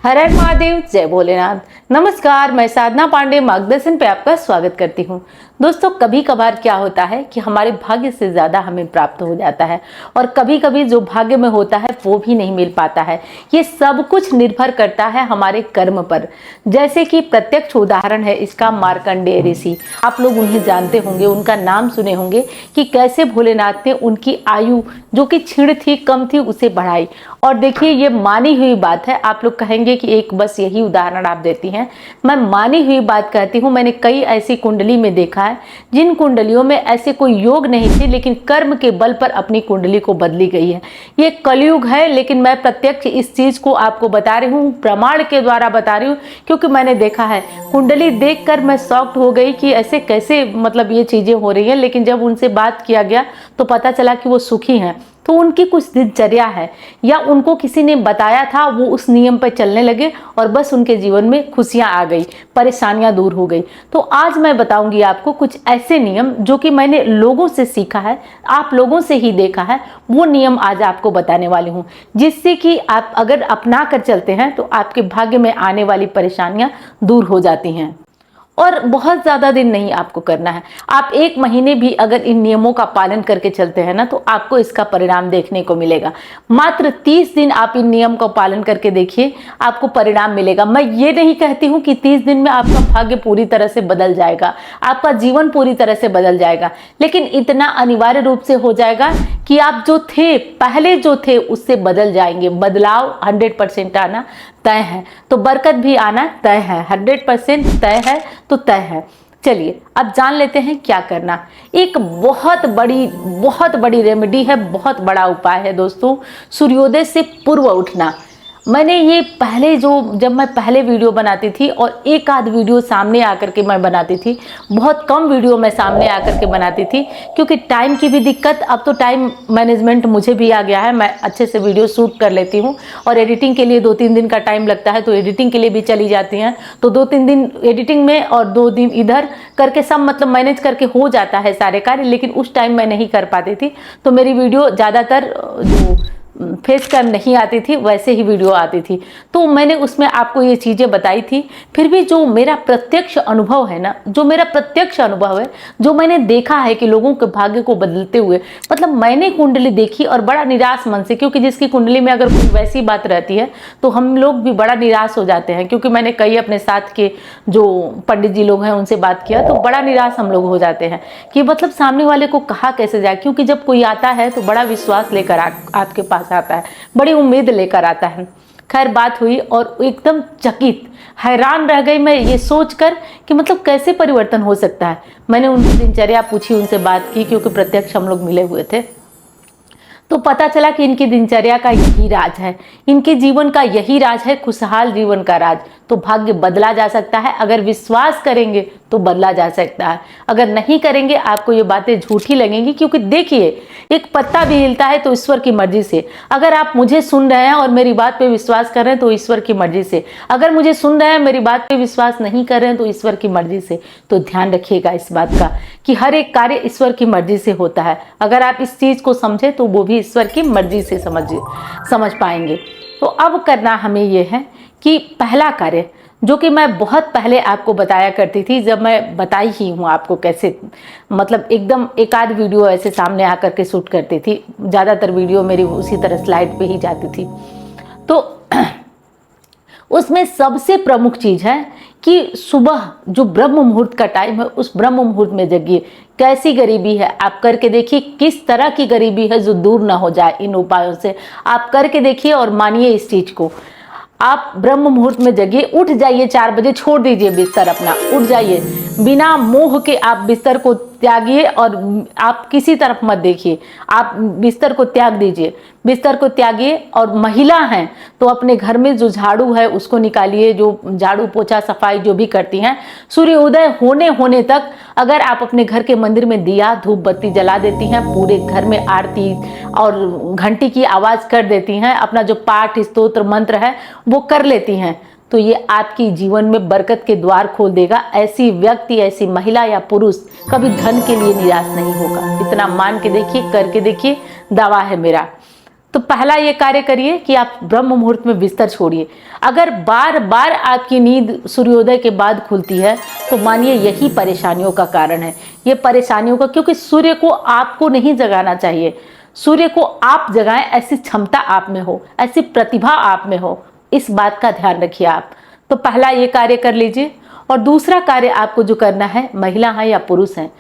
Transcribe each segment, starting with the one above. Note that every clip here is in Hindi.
हर हर महादेव, जय भोलेनाथ। नमस्कार, मैं साधना पांडे मार्गदर्शन पे आपका स्वागत करती हूँ। दोस्तों, कभी कभार क्या होता है कि हमारे भाग्य से ज़्यादा हमें प्राप्त हो जाता है और कभी कभी जो भाग्य में होता है वो भी नहीं मिल पाता है। ये सब कुछ निर्भर करता है हमारे कर्म पर। जैसे कि प्रत्यक्ष उदाहरण है इसका मार्कंडेय ऋषि। आप लोग उन्हें जानते होंगे, उनका नाम सुने होंगे कि कैसे भोलेनाथ ने उनकी आयु जो कि क्षीण थी, कम थी, उसे बढ़ाई। और देखिए, ये मानी हुई बात है। आप लोग कहेंगे कि एक बस यही उदाहरण आप देती हैं। मैं मानी हुई बात कहती हूँ। मैंने कई ऐसी कुंडली में देखा है जिन कुंडलियों में ऐसे कोई योग नहीं थे, लेकिन कर्म के बल पर अपनी कुंडली को बदली गई है। ये कलयुग है, लेकिन मैं प्रत्यक्ष इस चीज को आपको बता रही हूँ, प्रमाण के द्वारा बता रही हूँ, क्योंकि मैंने देखा है। कुंडली देखकर मैं शॉक्ड हो गई कि ऐसे कैसे मतलब ये चीजें हो रही हैं। लेकिन जब उनसे बात किया गया तो पता चला कि वो सुखी हैं। तो उनकी कुछ दिनचर्या है या उनको किसी ने बताया था, वो उस नियम पर चलने लगे और बस उनके जीवन में खुशियां आ गई, परेशानियां दूर हो गई। तो आज मैं बताऊंगी आपको कुछ ऐसे नियम जो कि मैंने लोगों से सीखा है, आप लोगों से ही देखा है। वो नियम आज आपको बताने वाली हूँ, जिससे कि आप अगर अपना कर चलते हैं तो आपके भाग्य में आने वाली परेशानियां दूर हो जाती हैं। और बहुत ज़्यादा दिन नहीं आपको करना है। आप 1 महीने भी अगर इन नियमों का पालन करके चलते हैं ना, तो आपको इसका परिणाम देखने को मिलेगा। मात्र 30 दिन आप इन नियम का पालन करके देखिए, आपको परिणाम मिलेगा। मैं ये नहीं कहती हूँ कि 30 दिन में आपका भाग्य पूरी तरह से बदल जाएगा, आपका जीवन पूरी तरह से बदल जाएगा, लेकिन इतना अनिवार्य रूप से हो जाएगा कि आप जो थे, पहले जो थे, उससे बदल जाएंगे। बदलाव 100% आना तय है, तो बरकत भी आना तय है। 100% तय है तो तय है। चलिए अब जान लेते हैं क्या करना। एक बहुत बड़ी रेमेडी है, बहुत बड़ा उपाय है दोस्तों, सूर्योदय से पूर्व उठना। मैंने ये पहले जब मैं पहले वीडियो बनाती थी और एक आध वीडियो सामने आकर के मैं बनाती थी, बहुत कम वीडियो मैं सामने आकर के बनाती थी, क्योंकि टाइम की भी दिक्कत। अब तो टाइम मैनेजमेंट मुझे भी आ गया है, मैं अच्छे से वीडियो शूट कर लेती हूँ और एडिटिंग के लिए 2-3 दिन का टाइम लगता है, तो एडिटिंग के लिए भी चली जाती हैं। तो 2-3 दिन एडिटिंग में और 2 दिन इधर करके सब मतलब मैनेज करके हो जाता है सारे कार्य, लेकिन उस टाइम मैं नहीं कर पाती थी। तो मेरी वीडियो ज़्यादातर जो फेस कैम नहीं आती थी, वैसे ही वीडियो आती थी। तो मैंने उसमें आपको ये चीज़ें बताई थी। फिर भी जो मेरा प्रत्यक्ष अनुभव है ना, जो मेरा प्रत्यक्ष अनुभव है, जो मैंने देखा है कि लोगों के भाग्य को बदलते हुए, मतलब मैंने कुंडली देखी और बड़ा निराश मन से, क्योंकि जिसकी कुंडली में अगर कोई वैसी बात रहती है तो हम लोग भी बड़ा निराश हो जाते हैं। क्योंकि मैंने कई अपने साथ के जो पंडित जी लोग हैं उनसे बात किया, तो बड़ा निराश हम लोग हो जाते हैं कि मतलब सामने वाले को कहा कैसे जाए। क्योंकि जब कोई आता है तो बड़ा विश्वास लेकर आपके पास आता है, बड़ी उम्मीद लेकर आता है। खैर, बात हुई और एकदम चकित, हैरान रह गई मैं ये सोचकर कि मतलब कैसे परिवर्तन हो सकता है। मैंने उनकी दिनचर्या पूछी, उनसे बात की, क्योंकि प्रत्यक्ष हम लोग मिले हुए थे। तो पता चला कि इनकी दिनचर्या का यही राज है, इनके जीवन का यही राज है, खुशहाल जीवन का राज। तो भाग्य बदला जा सकता है, अगर विश्वास करेंगे तो बदला जा सकता है। अगर नहीं करेंगे, आपको ये बातें झूठी लगेंगी। क्योंकि देखिए, एक पत्ता भी हिलता है तो ईश्वर की मर्जी से। अगर आप मुझे सुन रहे हैं और मेरी बात पे विश्वास कर रहे हैं तो ईश्वर की मर्जी से। अगर मुझे सुन रहे हैं, मेरी बात पे विश्वास नहीं कर रहे हैं, तो ईश्वर की मर्जी से। तो ध्यान रखिएगा इस बात का कि हर एक कार्य ईश्वर की मर्जी से होता है। अगर आप इस चीज को समझे तो वो भी ईश्वर की मर्जी से समझ पाएंगे। तो अब करना हमें ये है कि पहला कार्य, जो कि मैं बहुत पहले आपको बताया करती थी, जब मैं बताई ही हूँ आपको कैसे, मतलब एकदम एक आध वीडियो ऐसे सामने आकर के शूट करती थी। ज़्यादातर वीडियो मेरी उसी तरह स्लाइड पे ही जाती थी। तो उसमें सबसे प्रमुख चीज़ है कि सुबह जो ब्रह्म मुहूर्त का टाइम है, उस ब्रह्म मुहूर्त में जगिए। कैसी गरीबी है आप करके देखिए, किस तरह की गरीबी है जो दूर ना हो जाए इन उपायों से। आप करके देखिए और मानिए इस चीज़ को। आप ब्रह्म मुहूर्त में जगिए, उठ जाइए 4 बजे, छोड़ दीजिए बिस्तर अपना, उठ जाइए। बिना मोह के आप बिस्तर को त्यागिए और आप किसी तरफ मत देखिए, आप बिस्तर को त्याग दीजिए, बिस्तर को त्यागिए। और महिला हैं तो अपने घर में जो झाड़ू है उसको निकालिए, जो झाड़ू पोछा सफाई जो भी करती हैं, सूर्योदय होने तक अगर आप अपने घर के मंदिर में दिया धूप बत्ती जला देती हैं, पूरे घर में आरती और घंटी की आवाज़ कर देती हैं, अपना जो पाठ स्तोत्र मंत्र है वो कर लेती हैं, तो ये आपकी जीवन में बरकत के द्वार खोल देगा। ऐसी व्यक्ति, ऐसी महिला या पुरुष कभी धन के लिए निराश नहीं होगा। इतना मान के देखिए, करके देखिए, दावा है मेरा। तो पहला ये कार्य करिए कि आप ब्रह्म मुहूर्त में बिस्तर छोड़िए। अगर बार बार आपकी नींद सूर्योदय के बाद खुलती है तो मानिए यही परेशानियों का कारण है। ये परेशानियों का, क्योंकि सूर्य को आपको नहीं जगाना चाहिए, सूर्य को आप जगाएं, ऐसी क्षमता आप में हो, ऐसी प्रतिभा आप में हो, इस बात का ध्यान रखिए आप। तो पहला ये कार्य कर लीजिए। और दूसरा कार्य आपको जो करना है, महिला है या पुरुष हैं,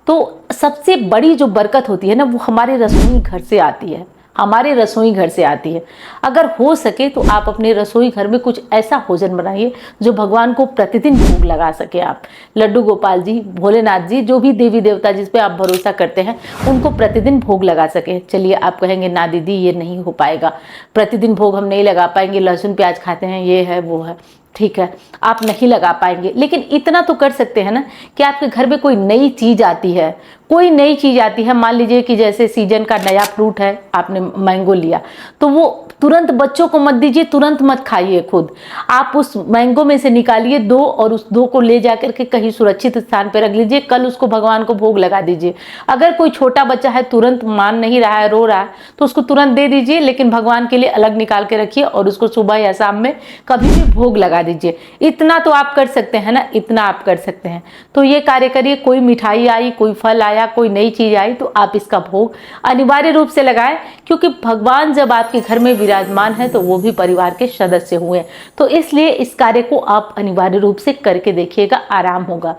तो सबसे बड़ी जो बरकत होती है ना, वो हमारे रसोई घर से आती है, हमारे रसोई घर से आती है। अगर हो सके तो आप अपने रसोई घर में कुछ ऐसा भोजन बनाइए जो भगवान को प्रतिदिन भोग लगा सके। आप लड्डू गोपाल जी, भोलेनाथ जी, जो भी देवी देवता जिस पे आप भरोसा करते हैं, उनको प्रतिदिन भोग लगा सके। चलिए आप कहेंगे ना दीदी ये नहीं हो पाएगा, प्रतिदिन भोग हम नहीं लगा पाएंगे, लहसुन प्याज खाते हैं, ये है वो है। ठीक है, आप नहीं लगा पाएंगे, लेकिन इतना तो कर सकते हैं ना कि आपके घर में कोई नई चीज आती है, कोई नई चीज आती है। मान लीजिए कि जैसे सीजन का नया फ्रूट है, आपने मैंगो लिया, तो वो तुरंत बच्चों को मत दीजिए, तुरंत मत खाइए खुद। आप उस मैंगो में से निकालिए दो और उस दो को ले जाकर के कहीं सुरक्षित स्थान पर रख लीजिए, कल उसको भगवान को भोग लगा दीजिए। अगर कोई छोटा बच्चा है, तुरंत मान नहीं रहा है, रो रहा है, तो उसको तुरंत दे दीजिए, लेकिन भगवान के लिए अलग निकाल के रखिए और उसको सुबह या शाम में कभी भी भोग लगा दीजिए। इतना तो आप कर सकते हैं ना, इतना आप कर सकते हैं। तो ये कार्य करिए। कोई मिठाई आई, कोई फल आया, कोई नई चीज आई, तो आप इसका भोग अनिवार्य रूप से लगाएं, क्योंकि भगवान जब आपके घर में विराजमान है तो वो भी परिवार के सदस्य हुए। तो इसलिए इस कार्य को आप अनिवार्य रूप से करके देखिएगा, आराम होगा।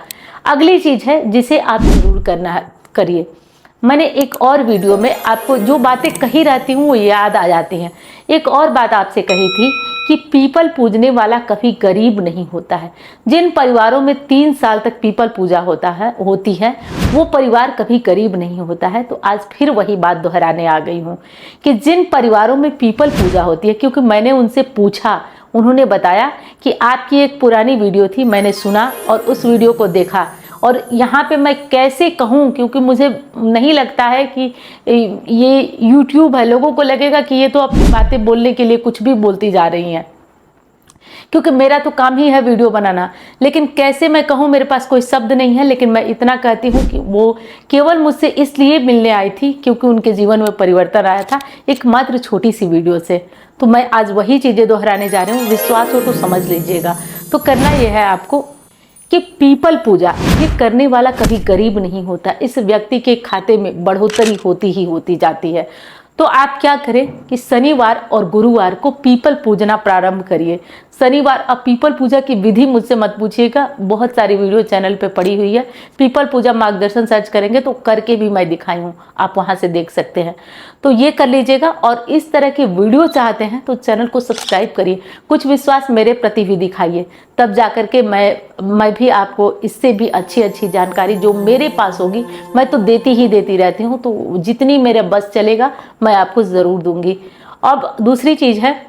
अगली चीज है जिसे आप जरूर करना करिए। मैंने एक और वीडियो में आपको जो बातें कही रहती हूँ वो याद आ जाती हैं। एक और बात आपसे कही थी कि पीपल पूजने वाला कभी गरीब नहीं होता है। जिन परिवारों में 3 साल तक पीपल पूजा होती है वो परिवार कभी गरीब नहीं होता है। तो आज फिर वही बात दोहराने आ गई हूँ कि जिन परिवारों में पीपल पूजा होती है, क्योंकि मैंने उनसे पूछा, उन्होंने बताया कि आपकी एक पुरानी वीडियो थी, मैंने सुना और उस वीडियो को देखा। और यहाँ पे मैं कैसे कहूँ, क्योंकि मुझे नहीं लगता है कि ये YouTube है, लोगों को लगेगा कि ये तो अपनी बातें बोलने के लिए कुछ भी बोलती जा रही हैं, क्योंकि मेरा तो काम ही है वीडियो बनाना। लेकिन कैसे मैं कहूँ, मेरे पास कोई शब्द नहीं है। लेकिन मैं इतना कहती हूँ कि वो केवल मुझसे इसलिए मिलने आई थी क्योंकि उनके जीवन में परिवर्तन आया था, एक मात्र छोटी सी वीडियो से। तो मैं आज वही चीज़ें दोहराने जा रही हूँ, विश्वास हो तो समझ लीजिएगा। तो करना यह है आपको कि पीपल पूजा ये करने वाला कभी गरीब नहीं होता। इस व्यक्ति के खाते में बढ़ोतरी होती ही होती जाती है। तो आप क्या करें कि शनिवार और गुरुवार को पीपल पूजना प्रारंभ करिए। शनिवार, अब पीपल पूजा की विधि मुझसे मत पूछिएगा, बहुत सारी वीडियो चैनल पे पड़ी हुई है। पीपल पूजा मार्गदर्शन सर्च करेंगे तो करके भी मैं दिखाई हूँ, आप वहाँ से देख सकते हैं। तो ये कर लीजिएगा। और इस तरह की वीडियो चाहते हैं तो चैनल को सब्सक्राइब करिए, कुछ विश्वास मेरे प्रति भी दिखाइए, तब जाकर के मैं भी आपको इससे भी अच्छी जानकारी जो मेरे पास होगी, मैं तो देती ही देती रहती हूँ, तो जितनी मेरे बस चलेगा मैं आपको ज़रूर दूंगी। अब दूसरी चीज़ है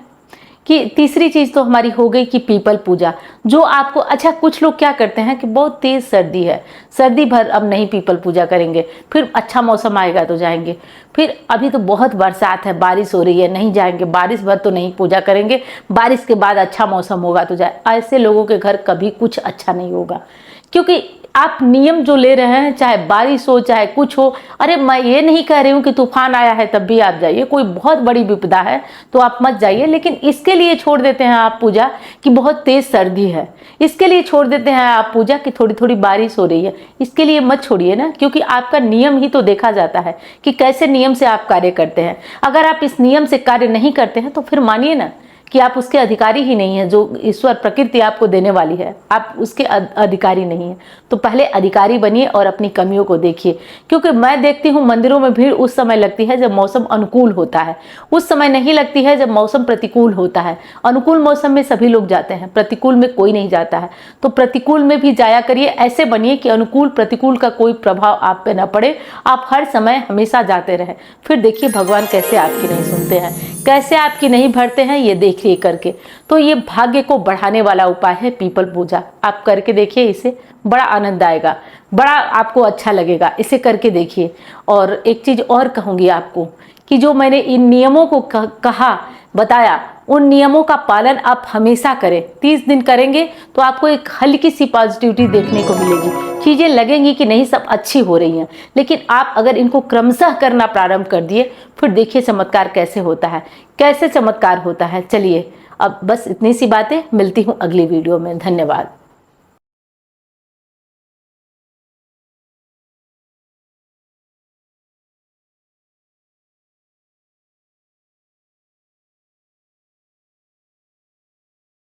कि तीसरी चीज़ तो हमारी हो गई कि पीपल पूजा, जो आपको, अच्छा कुछ लोग क्या करते हैं कि बहुत तेज़ सर्दी है, सर्दी भर अब नहीं पीपल पूजा करेंगे, फिर अच्छा मौसम आएगा तो जाएंगे, फिर अभी तो बहुत बरसात है, बारिश हो रही है, नहीं जाएंगे, बारिश भर तो नहीं पूजा करेंगे, बारिश के बाद अच्छा मौसम होगा तो जाए। ऐसे लोगों के घर कभी कुछ अच्छा नहीं होगा, क्योंकि आप नियम जो ले रहे हैं, चाहे बारिश हो चाहे कुछ हो, अरे मैं ये नहीं कह रही हूँ कि तूफान आया है तब भी आप जाइए, कोई बहुत बड़ी विपदा है तो आप मत जाइए, लेकिन इसके लिए छोड़ देते हैं आप पूजा कि बहुत तेज सर्दी है, इसके लिए छोड़ देते हैं आप पूजा कि थोड़ी थोड़ी बारिश हो रही है, इसके लिए मत छोड़िए ना, क्योंकि आपका नियम ही तो देखा जाता है कि कैसे नियम से आप कार्य करते हैं। अगर आप इस नियम से कार्य नहीं करते हैं तो फिर मानिए ना कि आप उसके अधिकारी ही नहीं है, जो ईश्वर प्रकृति आपको देने वाली है, आप उसके अधिकारी नहीं है। तो पहले अधिकारी बनिए और अपनी कमियों को देखिए, क्योंकि मैं देखती हूँ मंदिरों में भीड़ उस समय लगती है जब मौसम अनुकूल होता है, उस समय नहीं लगती है जब मौसम प्रतिकूल होता है। अनुकूल मौसम में सभी लोग जाते हैं, प्रतिकूल में कोई नहीं जाता है। तो प्रतिकूल में भी जाया करिए, ऐसे बनिए कि अनुकूल प्रतिकूल का कोई प्रभाव आप पे न पड़े, आप हर समय हमेशा जाते रहें। फिर देखिए भगवान कैसे आपकी नहीं सुनते हैं, कैसे आपकी नहीं भरते हैं, ये देखिए करके। तो ये भाग्य को बढ़ाने वाला उपाय है पीपल पूजा, आप करके देखिए, इसे बड़ा आनंद आएगा, बड़ा आपको अच्छा लगेगा, इसे करके देखिए। और एक चीज और कहूंगी आपको कि जो मैंने इन नियमों को कहा, बताया उन नियमों का पालन आप हमेशा करें। 30 दिन करेंगे तो आपको एक हल्की सी पॉजिटिविटी देखने को मिलेगी, चीजें लगेंगी कि नहीं सब अच्छी हो रही हैं। लेकिन आप अगर इनको क्रमशः करना प्रारंभ कर दिए, फिर देखिए चमत्कार कैसे होता है, कैसे चमत्कार होता है। चलिए अब बस इतनी सी बातें, मिलती हूँ अगली वीडियो में। धन्यवाद।